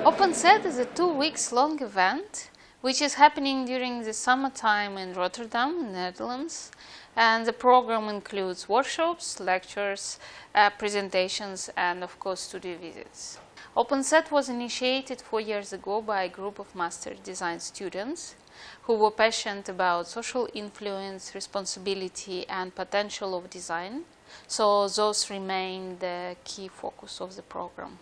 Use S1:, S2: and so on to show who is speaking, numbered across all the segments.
S1: OpenSet is a 2 weeks long event which is happening during the summertime in Rotterdam, Netherlands. And the program includes workshops, lectures, presentations, and of course studio visits. OpenSet was initiated 4 years ago by a group of master design students who were passionate about social influence, responsibility, and potential of design. So those remain the key focus of the program.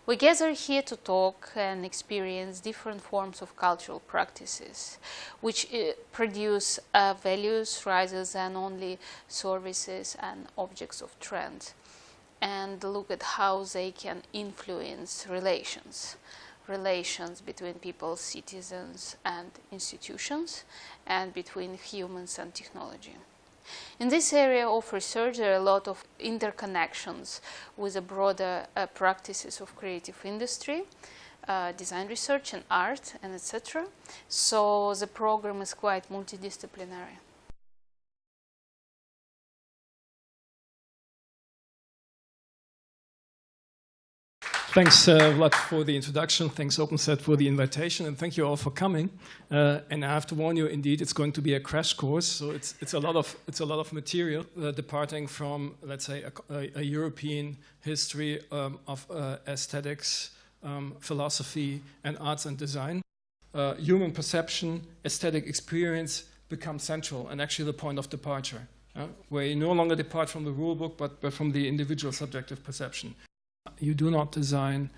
S1: We gather here to talk and experience different forms of cultural practices which produce values rather than only services and objects of trend, and look at how they can influence relations between people, citizens and institutions, and between humans and technology. In this area of research, there are a lot of interconnections with the broader practices of creative industry, design research and art, and etc. So the program is quite multidisciplinary.
S2: Thanks, Vlad, for the introduction. Thanks, OpenSet, for the invitation, and thank you all for coming. And I have to warn you, indeed, it's going to be a crash course. So it's a lot of material departing from, let's say, a European history of aesthetics, philosophy, and arts and design. Human perception, aesthetic experience become central and actually the point of departure, where you no longer depart from the rule book, but from the individual subjective perception. You do not design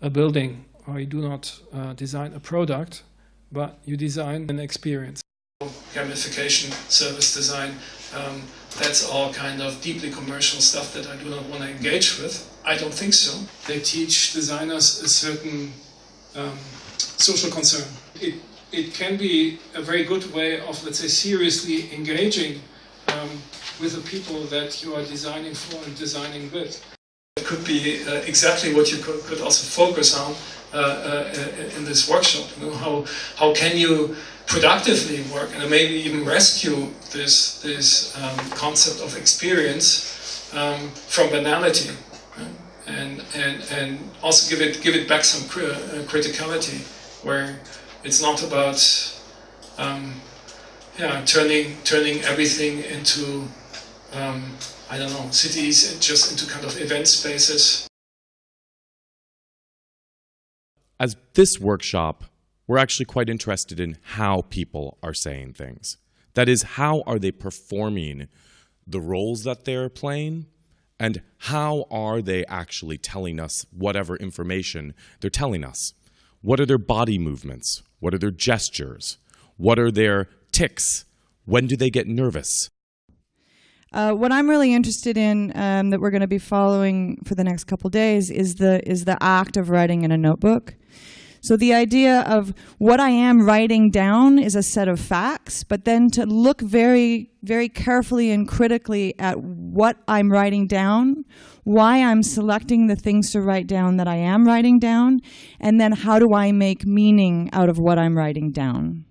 S2: a building, or you do not design a product, but you design an experience. Gamification, service design, that's all kind of deeply commercial stuff that I do not want to engage with. I don't think so. They teach designers a certain social concern. It can be a very good way of, let's say, seriously engaging with the people that you are designing for and designing with. It could be exactly what you could also focus on in this workshop. You know, how can you productively work and maybe even rescue this concept of experience from banality, and also give it back some criticality, where it's not about turning everything into I don't know, cities just into kind of event spaces.
S3: As this workshop, we're actually quite interested in how people are saying things. That is, how are they performing the roles that they're playing, and how are they actually telling us whatever information they're telling us? What are their body movements? What are their gestures? What are their tics? When do they get nervous?
S4: What I'm really interested in, that we're going to be following for the next couple days, is the act of writing in a notebook. So the idea of what I am writing down is a set of facts, but then to look very, very carefully and critically at what I'm writing down, why I'm selecting the things to write down that I am writing down, and then how do I make meaning out of what I'm writing down.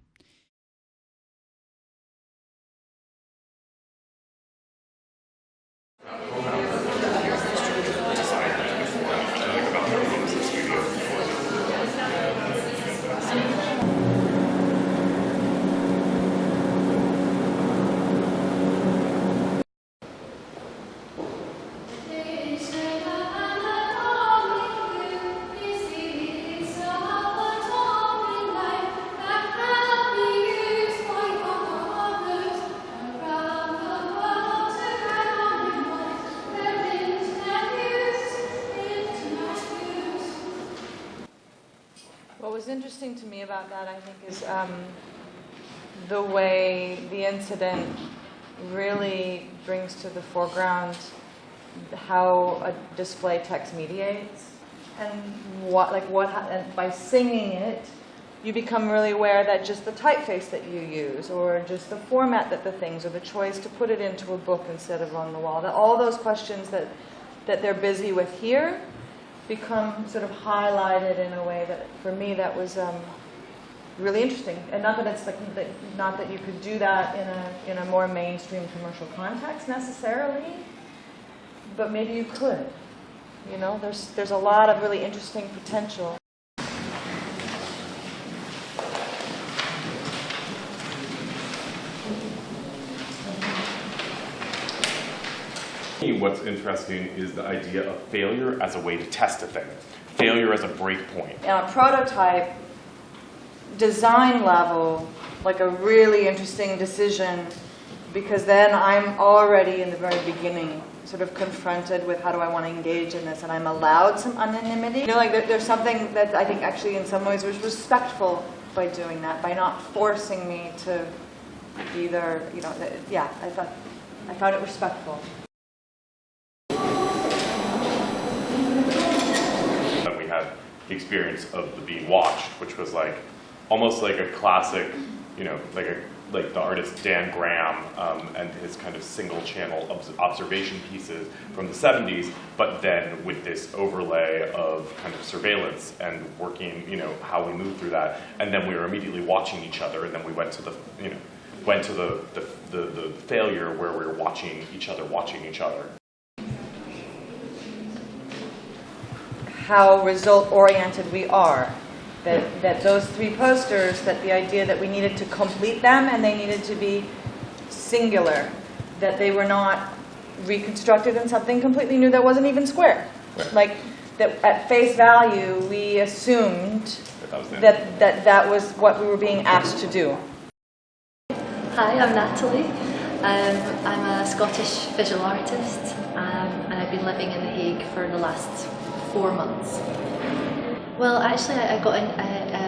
S4: What was interesting to me about that, I think, is the way the incident really brings to the foreground how a display text mediates, and and by singing it, you become really aware that just the typeface that you use, or just the format that the things, or the choice to put it into a book instead of on the wall, that all those questions that they're busy with here become sort of highlighted in a way that, for me, that was really interesting. And not that it's not that you could do that in a more mainstream commercial context necessarily, but maybe you could. You know, there's a lot of really interesting potential.
S3: What's interesting is the idea of failure as a way to test a thing. Failure as a breakpoint.
S4: On a prototype design level, like a really interesting decision, because then I'm already in the very beginning sort of confronted with how do I want to engage in this, and I'm allowed some anonymity. You know, like there's something that I think actually in some ways was respectful by doing that, by not forcing me to either, you know, yeah, I found it respectful.
S3: The experience of the being watched, which was like almost like a classic, you know, like the artist Dan Graham and his kind of single channel observation pieces from the 70s, but then with this overlay of kind of surveillance and working, you know, how we move through that, and then we were immediately watching each other, and then we went to the, you know, the failure where we were watching each other.
S4: How result-oriented we are. That those three posters, that the idea that we needed to complete them and they needed to be singular, that they were not reconstructed in something completely new that wasn't even square.
S3: Right.
S4: Like, that at face value, we assumed that was what we were being asked to do.
S5: Hi, I'm Natalie. I'm a Scottish visual artist, and I've been living in The Hague for the last 4 months. Well, actually, I got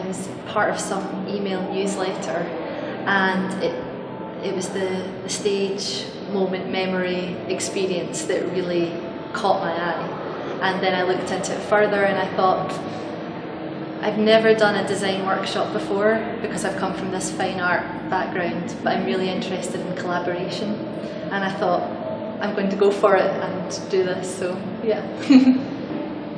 S5: was part of some email newsletter, and it was the stage moment memory experience that really caught my eye. And then I looked into it further, and I thought, I've never done a design workshop before because I've come from this fine art background, but I'm really interested in collaboration. And I thought, I'm going to go for it and do this, so yeah.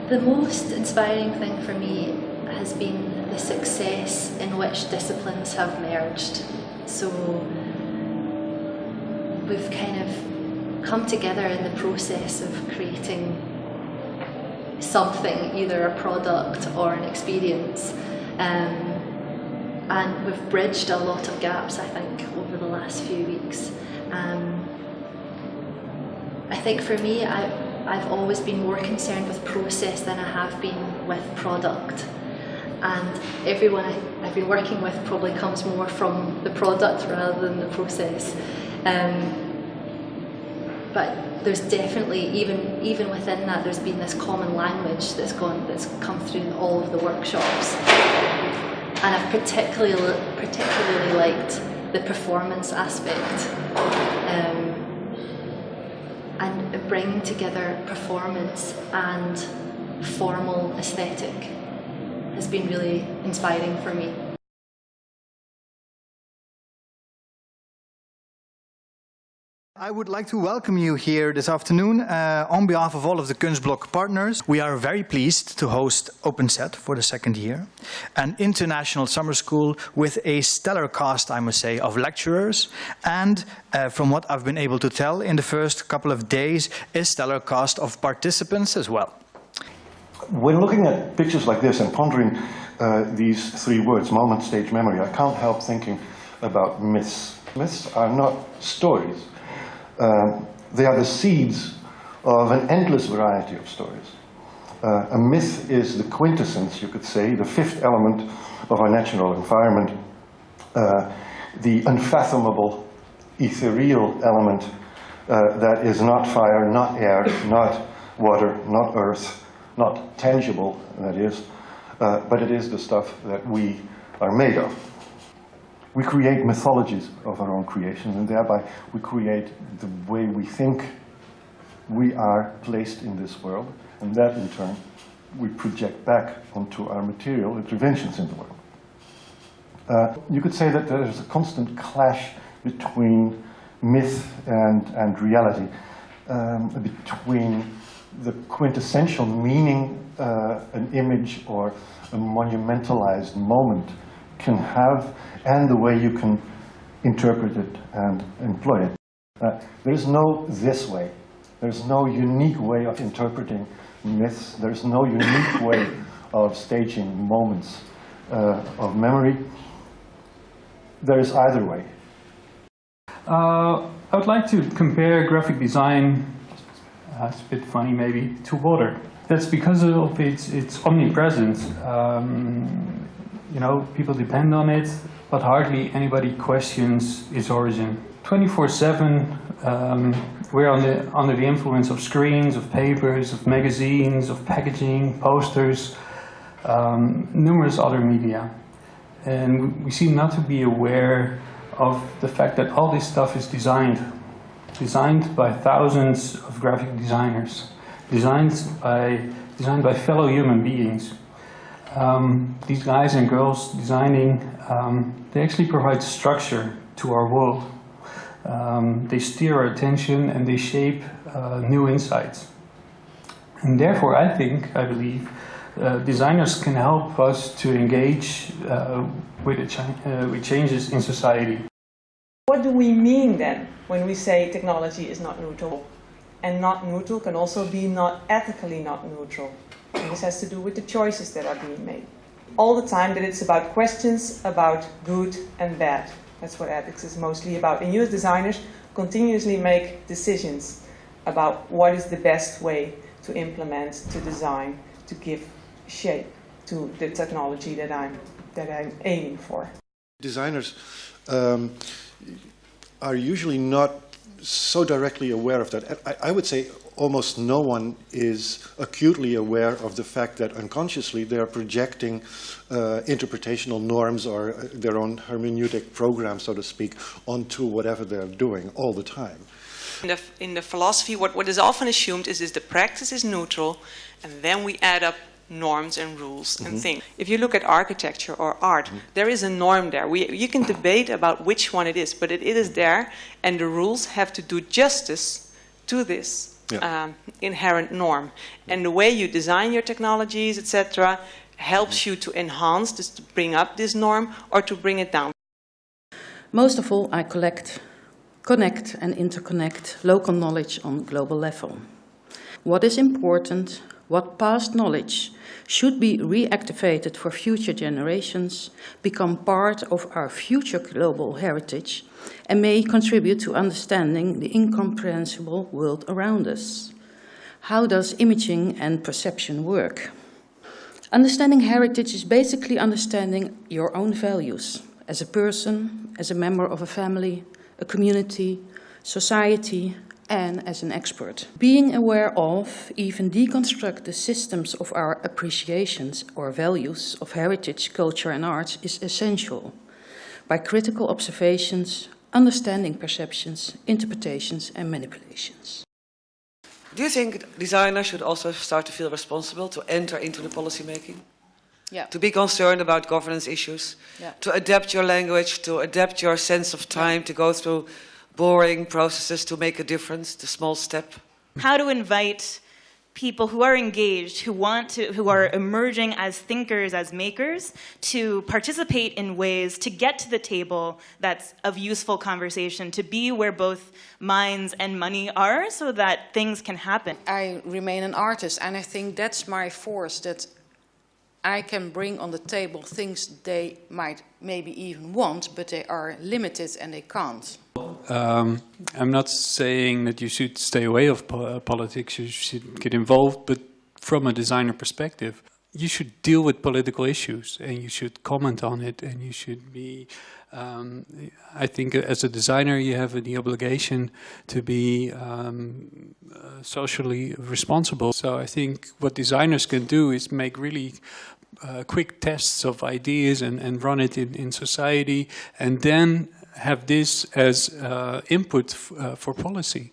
S5: The most inspiring thing for me has been the success in which disciplines have merged. So we've kind of come together in the process of creating something, either a product or an experience, and we've bridged a lot of gaps, I think, over the last few weeks. I think for me, I've always been more concerned with process than I have been with product. And everyone I've been working with probably comes more from the product rather than the process. But there's definitely, even within that, there's been this common language that's come through all of the workshops. And I've particularly liked the performance aspect. And bringing together performance and formal aesthetic has been really inspiring for me.
S6: I would like to welcome you here this afternoon on behalf of all of the Kunstblock partners. We are very pleased to host OpenSet for the second year, an international summer school with a stellar cast, I must say, of lecturers, and from what I've been able to tell in the first couple of days, a stellar cast of participants as well.
S7: When looking at pictures like this and pondering these three words, moment, stage, memory, I can't help thinking about myths. Myths are not stories. They are the seeds of an endless variety of stories. A myth is the quintessence, you could say, the fifth element of our natural environment, the unfathomable, ethereal element that is not fire, not air, not water, not earth, not tangible, that is, but it is the stuff that we are made of. We create mythologies of our own creations, and thereby we create the way we think we are placed in this world, and that in turn we project back onto our material interventions in the world. You could say that there is a constant clash between myth and reality, between the quintessential meaning an image or a monumentalized moment can have and the way you can interpret it and employ it. There's no this way. There's no unique way of interpreting myths. There's no unique way of staging moments of memory. There is either way.
S8: I would like to compare graphic design, it's a bit funny maybe, to water. That's because of its omnipresence. You know, people depend on it, but hardly anybody questions its origin. 24/7, we're under the influence of screens, of papers, of magazines, of packaging, posters, numerous other media. And we seem not to be aware of the fact that all this stuff is designed by thousands of graphic designers, designed by fellow human beings. These guys and girls designing, they actually provide structure to our world. They steer our attention and they shape new insights. And therefore, I believe, designers can help us to engage with changes in society.
S9: What do we mean then when we say technology is not neutral? And not neutral can also be not ethically not neutral. And this has to do with the choices that are being made. All the time that it's about questions about good and bad. That's what ethics is mostly about. And you as designers continuously make decisions about what is the best way to implement, to design, to give shape to the technology that I'm aiming for.
S7: Designers are usually not so directly aware of that. I would say almost no one is acutely aware of the fact that unconsciously they are projecting interpretational norms or their own hermeneutic program, so to speak, onto whatever they're doing all the time.
S10: In the philosophy, what is often assumed is the practice is neutral, and then we add up norms and rules and things. If you look at architecture or art, there is a norm there. You can debate about which one it is, but it is there, and the rules have to do justice to this inherent norm. And the way you design your technologies, etc., helps you to enhance this, to bring up this norm or to bring it down.
S11: Most of all, I connect and interconnect local knowledge on global level. What is important, what past knowledge should be reactivated for future generations, become part of our future global heritage, and may contribute to understanding the incomprehensible world around us. How does imaging and perception work? Understanding heritage is basically understanding your own values as a person, as a member of a family, a community, society, and as an expert. Being aware of, even deconstruct the systems of our appreciations or values of heritage, culture and arts is essential. By critical observations, understanding perceptions, interpretations and manipulations.
S10: Do you think designers should also start to feel responsible to enter into the policy making?
S11: Yeah.
S10: To be concerned about governance issues, to adapt your language, to adapt your sense of time, to go through boring processes to make a difference, the small step.
S12: How to invite people who are engaged, who are emerging as thinkers, as makers, to participate in ways to get to the table that's of useful conversation, to be where both minds and money are so that things can happen.
S11: I remain an artist, and I think that's my force, that I can bring on the table things they might maybe even want, but they are limited and they can't.
S8: I'm not saying that you should stay away of politics, you should get involved, but from a designer perspective, you should deal with political issues and you should comment on it, and you should be, I think as a designer you have the obligation to be socially responsible. So I think what designers can do is make really quick tests of ideas and run it in society, and then have this as input for policy.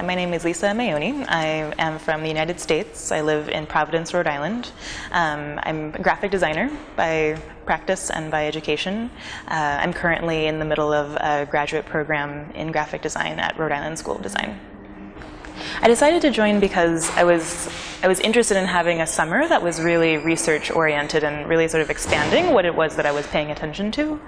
S12: My name is Lisa Mayoni. I am from the United States. I live in Providence, Rhode Island. I'm a graphic designer by practice and by education. I'm currently in the middle of a graduate program in graphic design at Rhode Island School of Design. I decided to join because I was interested in having a summer that was really research oriented and really sort of expanding what it was that I was paying attention to.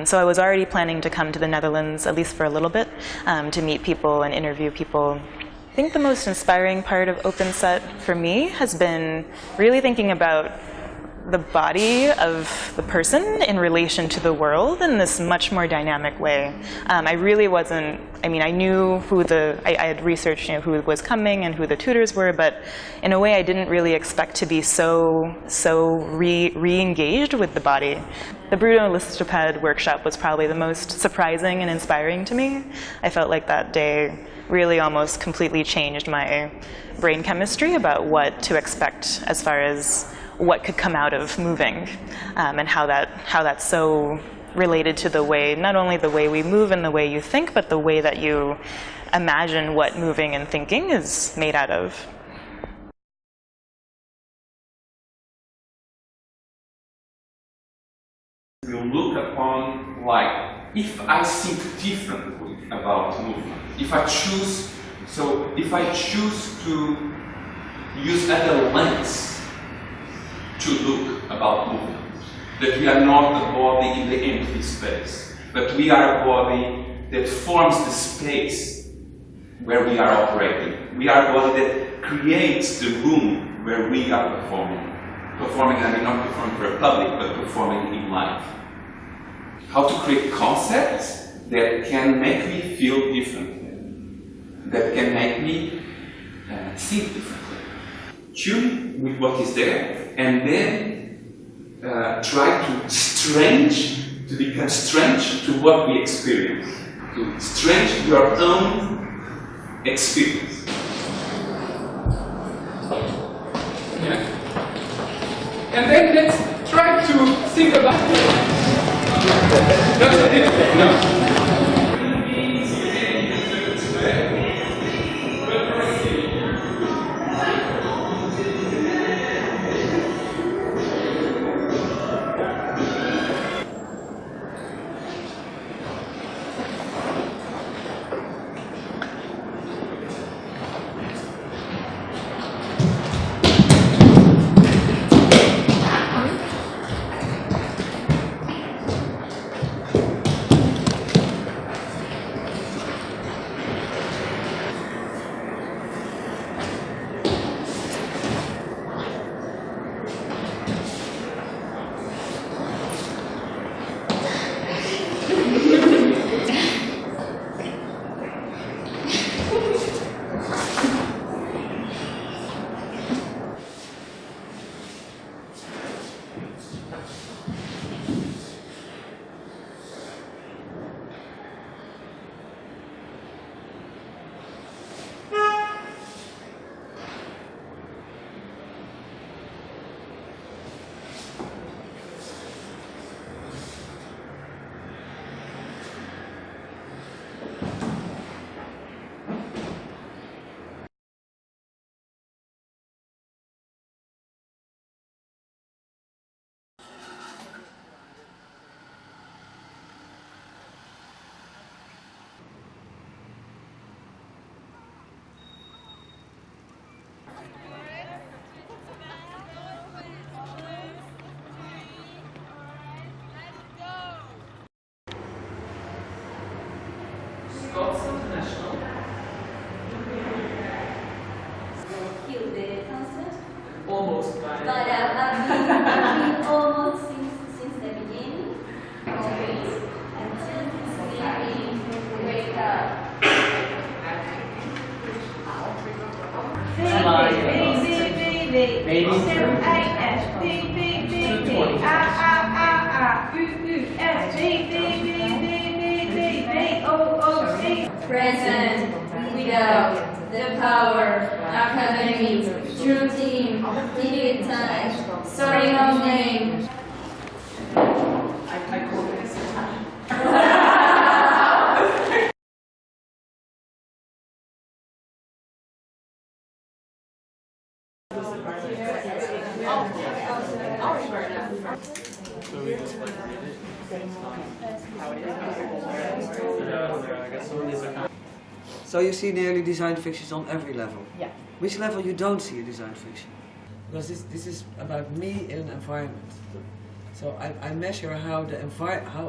S12: So I was already planning to come to the Netherlands, at least for a little bit, to meet people and interview people. I think the most inspiring part of OpenSet for me has been really thinking about the body of the person in relation to the world in this much more dynamic way. I really wasn't, I mean, I knew who I had researched, you know, who was coming and who the tutors were, but in a way I didn't really expect to be so re-engaged with the body. The Bruno Listopad workshop was probably the most surprising and inspiring to me. I felt like that day really almost completely changed my brain chemistry about what to expect as far as what could come out of moving, and how that's so related to the way, not only the way we move and the way you think, but the way that you imagine what moving and thinking is made out of.
S13: We look upon like, if I think differently about movement, if I choose to use other lens to look about movement, that we are not a body in the empty space, but we are a body that forms the space where we are operating. We are a body that creates the room where we are performing. Performing, I mean not performing for a public, but performing in life. How to create concepts that can make me feel differently, that can make me think differently. Tune with what is there, and then try to become strange to what we experience, to strange your own experience. Yeah. And then let's try to think about it. No.
S14: Almost, but I've been almost since the beginning of it until we wake up. Present without the power, academic, true team, immediate time, sorry no name.
S15: So you see nearly design fictions on every level?
S16: Yeah.
S15: Which level you don't see a design fiction? Because this is about me in an environment. So I measure how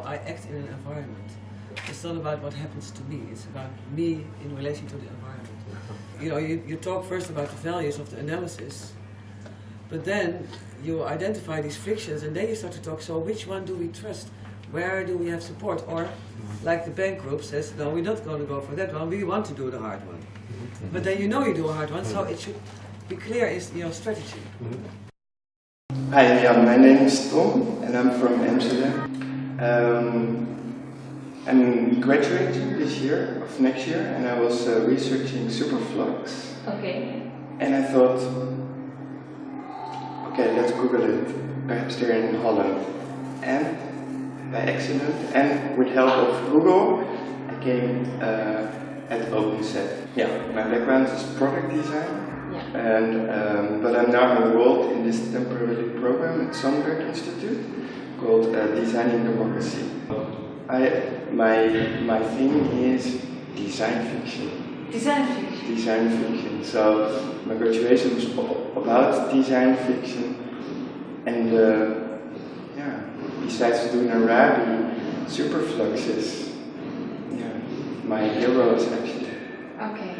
S15: I act in an environment. It's not about what happens to me, it's about me in relation to the environment. You know, you talk first about the values of the analysis, but then you identify these frictions and then you start to talk, so which one do we trust? Where do we have support? Or, like the bank group says, no, we're not going to go for that one, we want to do the hard one. But then you know you do a hard one, so it should be clear is your strategy.
S17: Hi, my name is Tom and I'm from Amsterdam. I'm graduating this year, of next year, and I was researching superflux.
S14: Okay.
S17: And I thought, okay, let's Google it, perhaps they're in Holland. And by accident, and with help of Google, I came at OpenSet. Yeah, my background is product design. Yeah. And, but I'm now enrolled in this temporary program at Sonnenberg Institute called Designing Democracy. My thing is design fiction.
S14: Design fiction?
S17: Design fiction. So my graduation was about design fiction, and yeah. besides Dunarabi, Superfluxes. Yeah, my heroes actually.
S1: Okay.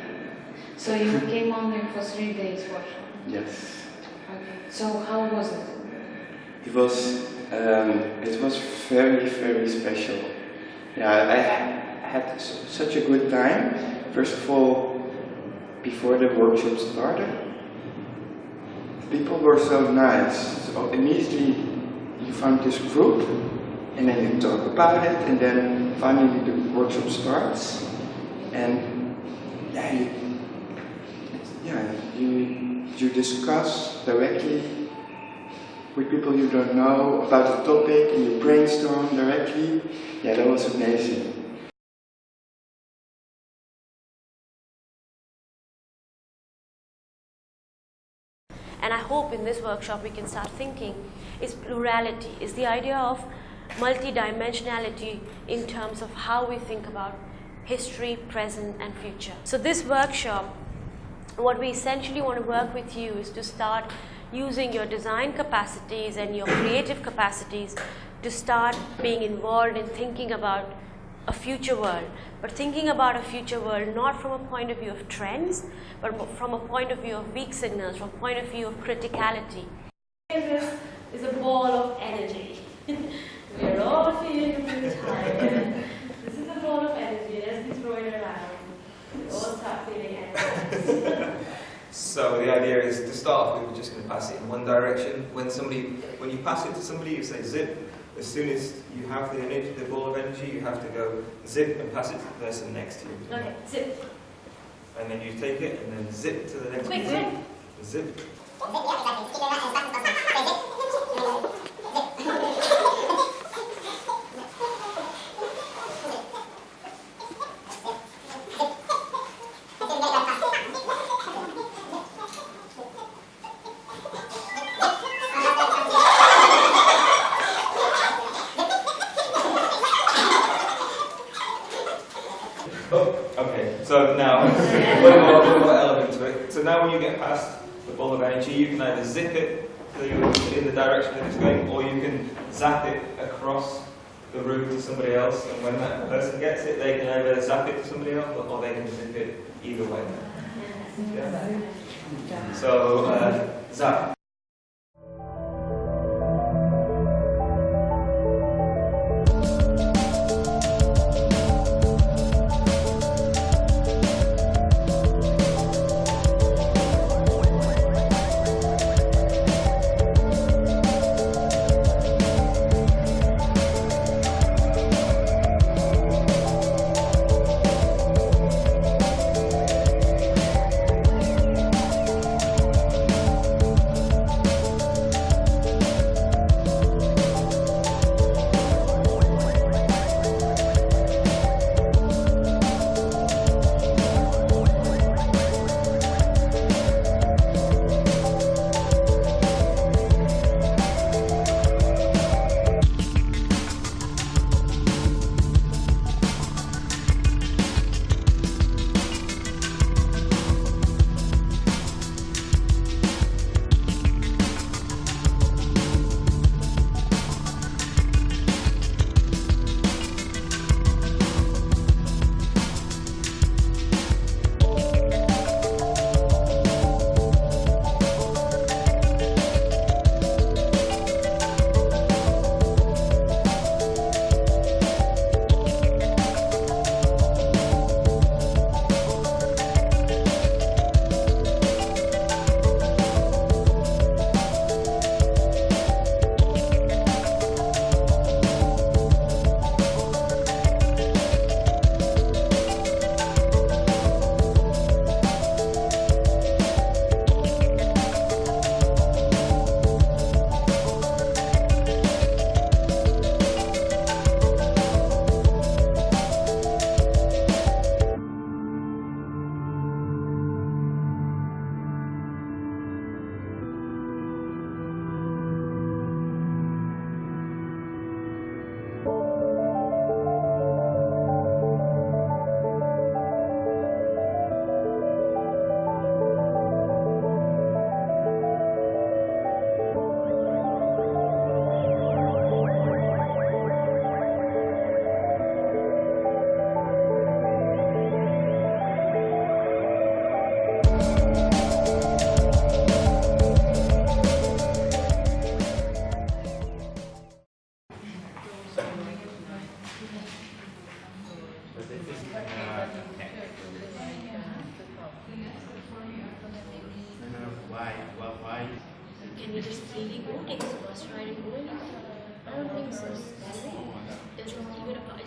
S1: So you came on here for 3 days workshop?
S17: Yes.
S1: Okay. So how was it?
S17: It was very, very special. Yeah, I had such a good time. First of all, before the workshop started, people were so nice. So immediately you found this group, and then you talk about it, and then finally the workshop starts, and you discuss directly with people you don't know about the topic, and you brainstorm directly. Yeah, that was amazing.
S16: And I hope in this workshop we can start thinking is plurality, is the idea of multidimensionality in terms of how we think about history, present and future. So this workshop, what we essentially want to work with you is to start using your design capacities and your creative capacities to start being involved in thinking about a future world, but thinking about a future world not from a point of view of trends, but from a point of view of weak signals, from a point of view of criticality. This is a ball of energy. We're all feeling tired. This is a ball of energy. Let's be throwing it around. We all start feeling energized.
S18: So the idea is to start off with, we're just going to pass it in one direction. When you pass it to somebody, you say zip. As soon as you have the ball of energy, you have to go zip and pass it to the person next to you.
S16: Okay, zip.
S18: And then you take it and then zip to the next
S16: Quick,
S18: person. Zip. So now, one more element to it. So now when you get past the ball of energy, you can either zip it in the direction that it's going, or you can zap it across the room to somebody else, and when that person gets it, they can either zap it to somebody else, or they can zip it either way. Yeah? So, zap.
S19: Why? Can we just really go next to us, right, and go in? I don't think so. Is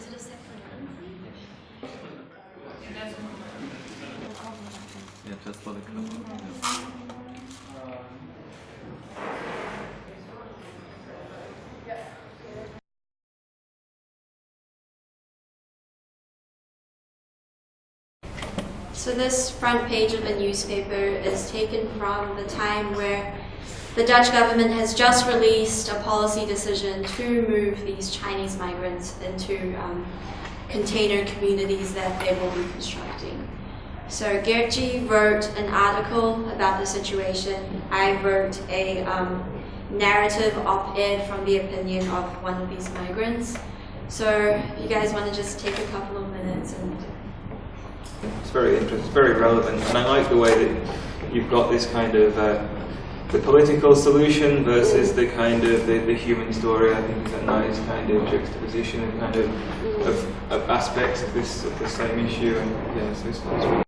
S19: it a separate country?
S18: Yeah, just for the cover.
S20: So this front page of a newspaper is taken from the time where the Dutch government has just released a policy decision to move these Chinese migrants into container communities that they will be constructing. So Geertje wrote an article about the situation. I wrote a narrative op-ed from the opinion of one of these migrants. So if you guys want to just take a couple of minutes and...
S18: It's very interesting, it's very relevant, and I like the way that you've got this kind of the political solution versus the kind of the human story. I think is a nice kind of juxtaposition and kind of aspects of the same issue. And yeah, so it's really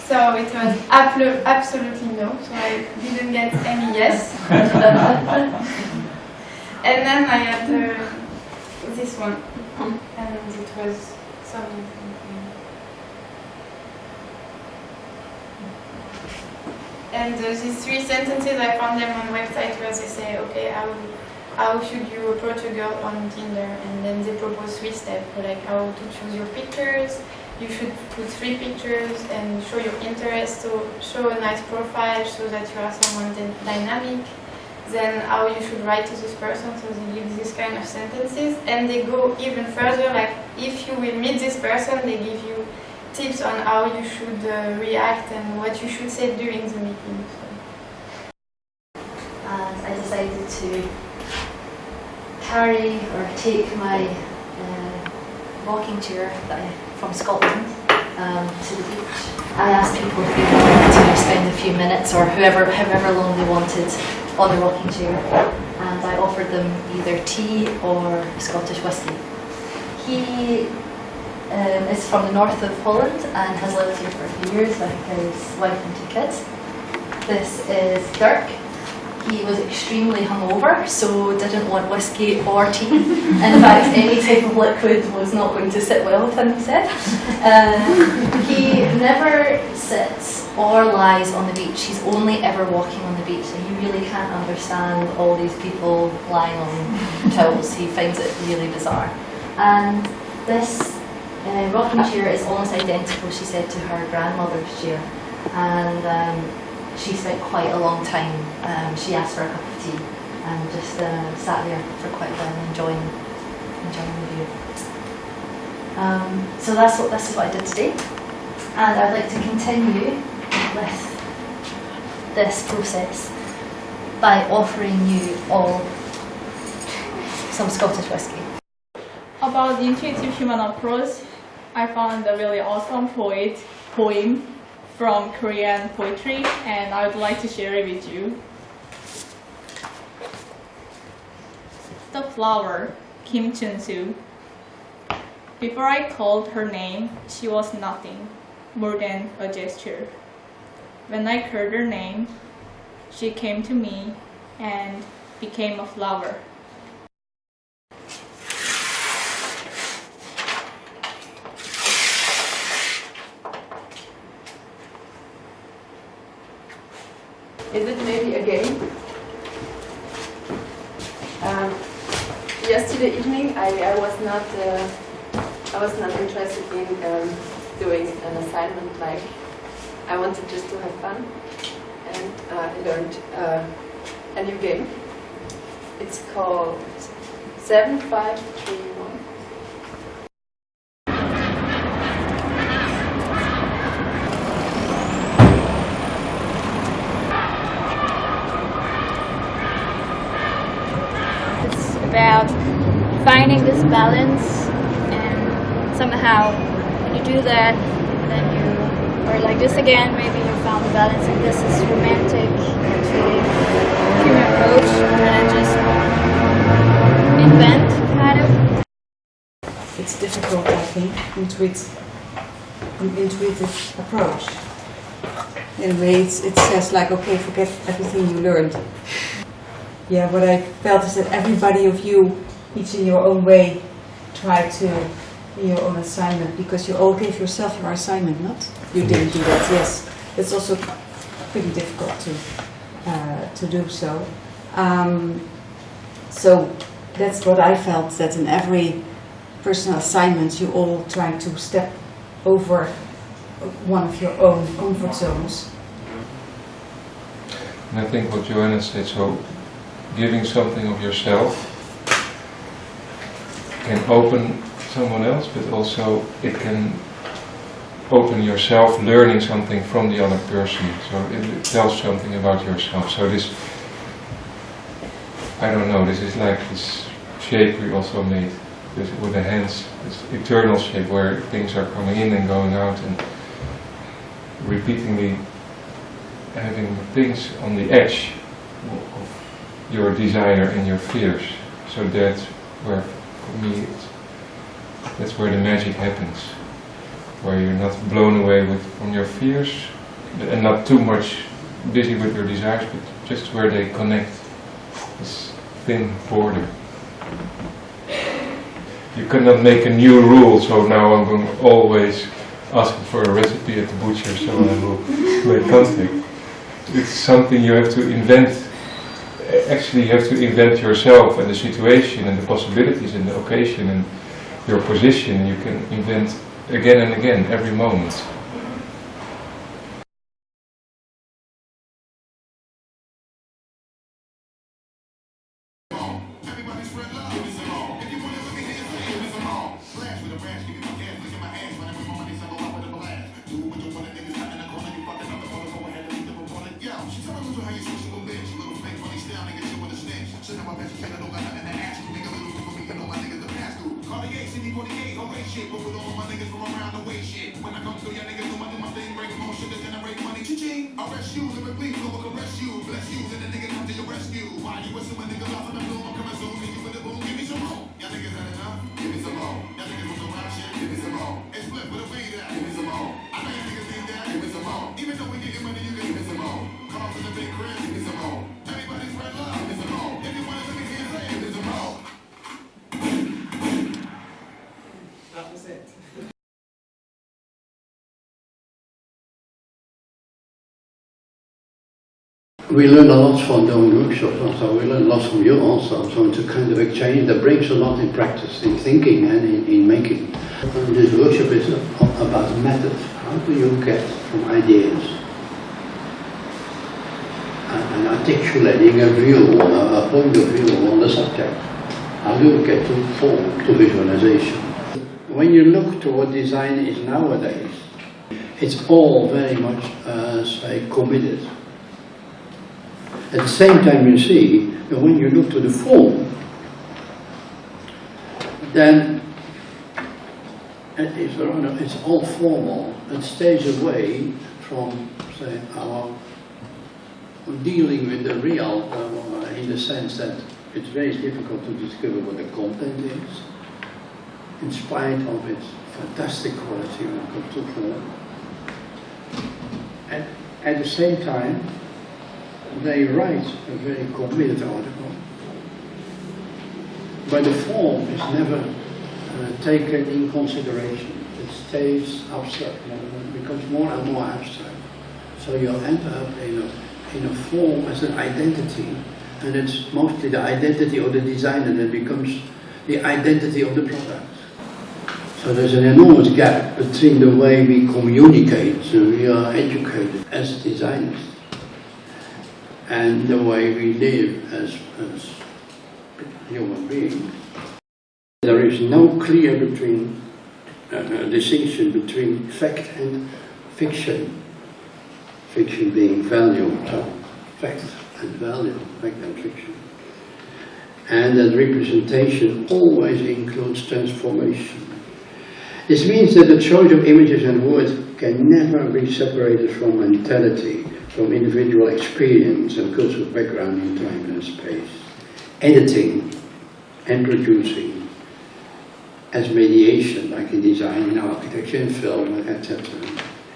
S21: So it was absolutely no, so I didn't get any yes. And then I had this one, and it was something. And these three sentences, I found them on websites where they say, okay, how should you approach a girl on Tinder? And then they propose 3 steps, like how to choose your pictures. You should put 3 pictures and show your interest, so show a nice profile, show that you are someone dynamic. Then how you should write to this person, so they give this kind of sentences. And they go even further, like if you will meet this person, they give you tips on how you should react and what you should say during the meeting. So.
S5: And I decided to carry or take my walking tour from Scotland to the beach. I asked people if they wanted to spend a few minutes or however long they wanted on the walking tour, and I offered them either tea or Scottish whisky. He is from the north of Holland and has lived here for a few years with his wife and 2 kids. This is Dirk. He was extremely hungover, so didn't want whiskey or tea. In fact, any type of liquid was not going to sit well with him, he said. He never sits or lies on the beach. He's only ever walking on the beach, and he really can't understand all these people lying on towels. He finds it really bizarre. And this rocking chair is almost identical, she said, to her grandmother's chair. And she spent quite a long time. She asked for a cup of tea and just sat there for quite a while enjoying the view. So this is what I did today. And I'd like to continue with this process by offering you all some Scottish whisky.
S2: About the intuitive human approach, I found a really awesome poem from Korean poetry, and I would like to share it with you. The flower, Kim Chun-soo. Before I called her name, she was nothing more than a gesture. When I heard her name, she came to me and became a flower.
S22: Is it maybe a game? Yesterday evening, I was not interested in doing an assignment. Like, I wanted just to have fun, and I learned a new game. It's called 7531.
S23: About finding this balance, and somehow when you do that, then you are like this again, maybe you found the balance, and this is romantic, actually human approach, and just invent, kind of.
S24: It's difficult, I think, intuitive approach. In a way, it says like, okay, forget everything you learned. Yeah, what I felt is that everybody of you, each in your own way, tried to do your own assignment, because you all gave yourself your assignment, not? You didn't do that, yes. It's also pretty difficult to do so. So that's what I felt, that in every personal assignment you all tried to step over one of your own comfort zones.
S25: And I think what Joanna said, so giving something of yourself can open someone else, but also it can open yourself learning something from the other person. So it tells something about yourself. So this, I don't know, this is like this shape we also made with the hands, this eternal shape where things are coming in and going out, and repeatedly having things on the edge of your desire and your fears. So that's where, for me, that's where the magic happens, where you're not blown away from your fears and not too much busy with your desires, but just where they connect, this thin border. You cannot make a new rule, so now I'm going to always ask for a recipe at the butcher so I will make contact. It's something you have to invent. Actually, you have to invent yourself and the situation and the possibilities and the occasion and your position. You can invent again and again, every moment.
S22: That was it.
S3: We learn a lot from doing workshops also, we learn a lot from you also, so it's a kind of exchange that brings a lot in practice, in thinking and in making. This workshop is about method. How do you get from ideas and articulating a view, a point of view on the subject? How do you get to form, to visualization? When you look to what design is nowadays, it's all very much, say, committed. At the same time, you see that when you look to the form, then it's all formal. It stays away from, say, our dealing with the real, in the sense that it's very difficult to discover what the content is, in spite of its fantastic quality when it comes to form. And at the same time, they write a very committed article, but the form is never taken in consideration. It stays abstract, it becomes more and more abstract. So you end up in a form as an identity, and it's mostly the identity of the designer that becomes the identity of the product. So there's an enormous gap between the way we communicate, so we are educated as designers, and the way we live as human beings. There is no clear distinction between fact and fiction. Fiction being value, so fact and value, fact and fiction. And that representation always includes transformation. This means that the choice of images and words can never be separated from mentality, from individual experience and cultural background in time and space. Editing and producing as mediation, like in design, in architecture, in film, etc.,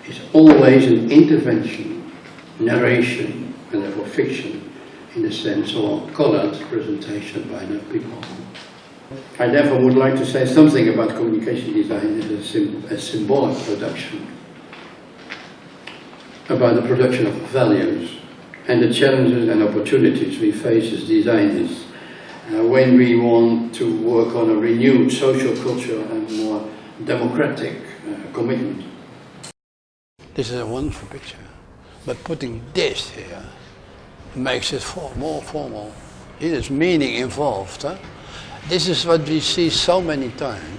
S3: is always an intervention, narration, and therefore fiction, in the sense of colored presentation by the people. I therefore would like to say something about communication design as a symbolic production, about the production of values and the challenges and opportunities we face as designers when we want to work on a renewed social culture and more democratic commitment. This is a wonderful picture, but putting this here makes it more formal. It is meaning involved. Huh? This is what we see so many times.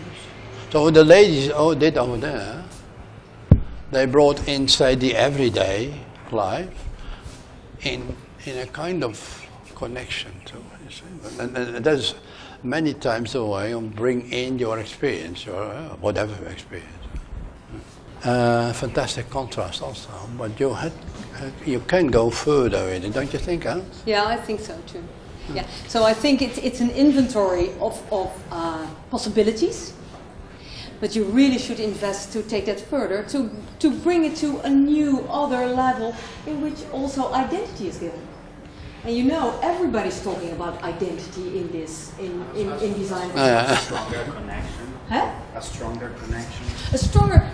S3: So the ladies did over there, they brought in, say, the everyday life in a kind of connection to it. And that's many times the way you bring in your experience, or whatever experience. Fantastic contrast also, but you can go further in it, don't you think, Hans?
S4: Yeah, I think so too. Yeah, so I think it's an inventory of possibilities, but you really should invest to take that further, to bring it to a new, other level in which also identity is given. And you know, everybody's talking about identity in this, in design.
S6: A stronger connection.
S4: Huh?
S6: A stronger connection.
S4: A stronger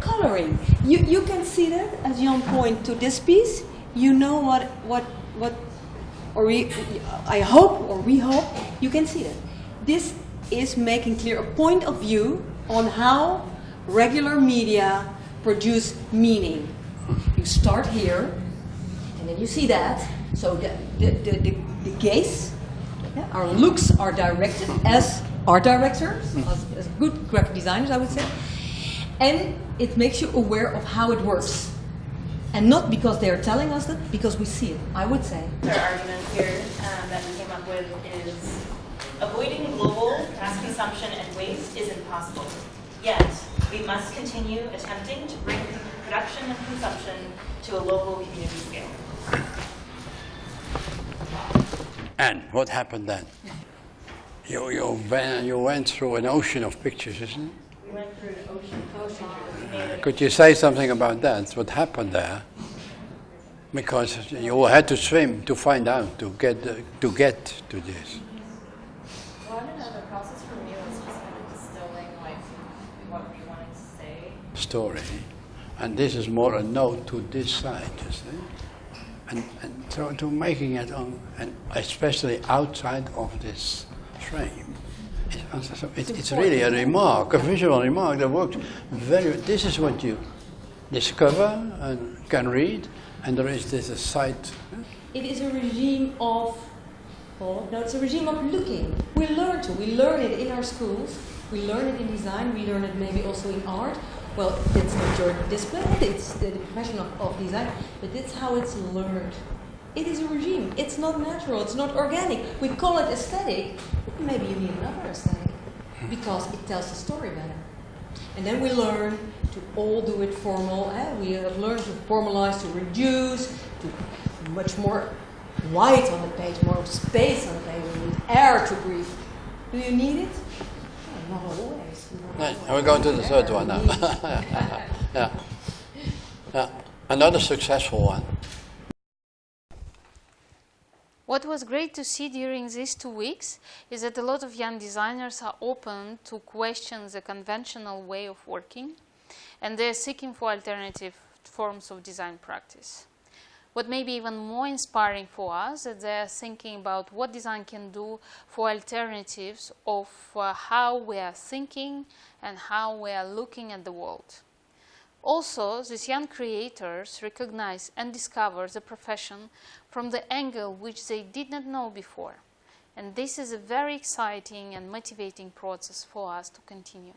S4: coloring. You can see that, as Jan pointed to this piece. You know what or I hope, or we hope, you can see that. This is making clear a point of view on how regular media produce meaning. You start here, and then you see that. So the gaze, our looks are directed as art directors, as good graphic designers, I would say. And it makes you aware of how it works. And not because they are telling us that, because we see it, I would say.
S12: Our argument here that we came up with is avoiding global mass consumption and waste is impossible. Yet, we must continue attempting to bring production and consumption to a local community scale.
S3: And what happened then? You went through an ocean of pictures, isn't it?
S12: We went through an ocean.
S3: Could you say something about that? What happened there? Because you had to swim to find out, to get to this.
S7: Well, I don't know, the process for me was just kind of distilling like what we wanted to say.
S3: Story. And this is more a note to this side, you see? And to making it on, and especially outside of this frame, it's really a remark, a visual remark that worked very. This is what you discover and can read, and there is this side.
S4: It is a regime of, no, it's a regime of looking. We learn it in our schools, we learn it in design, we learn it maybe also in art. Well, it's not your discipline, it's the profession of design, but that's how it's learned. It is a regime, it's not natural, it's not organic. We call it aesthetic, maybe you need another aesthetic, because it tells the story better. And then we learn to all do it formal, we have learned to formalize, to reduce, to much more white on the page, more space on the page, we need air to breathe. Do you need it? Oh, not always.
S3: Right, and we're going to the third one now. Yeah. Another successful one.
S1: What was great to see during these 2 weeks is that a lot of young designers are open to question the conventional way of working, and they're seeking for alternative forms of design practice. What may be even more inspiring for us is that they're thinking about what design can do for alternatives of how we are thinking and how we are looking at the world. Also, these young creators recognize and discover the profession from the angle which they did not know before. And this is a very exciting and motivating process for us to continue.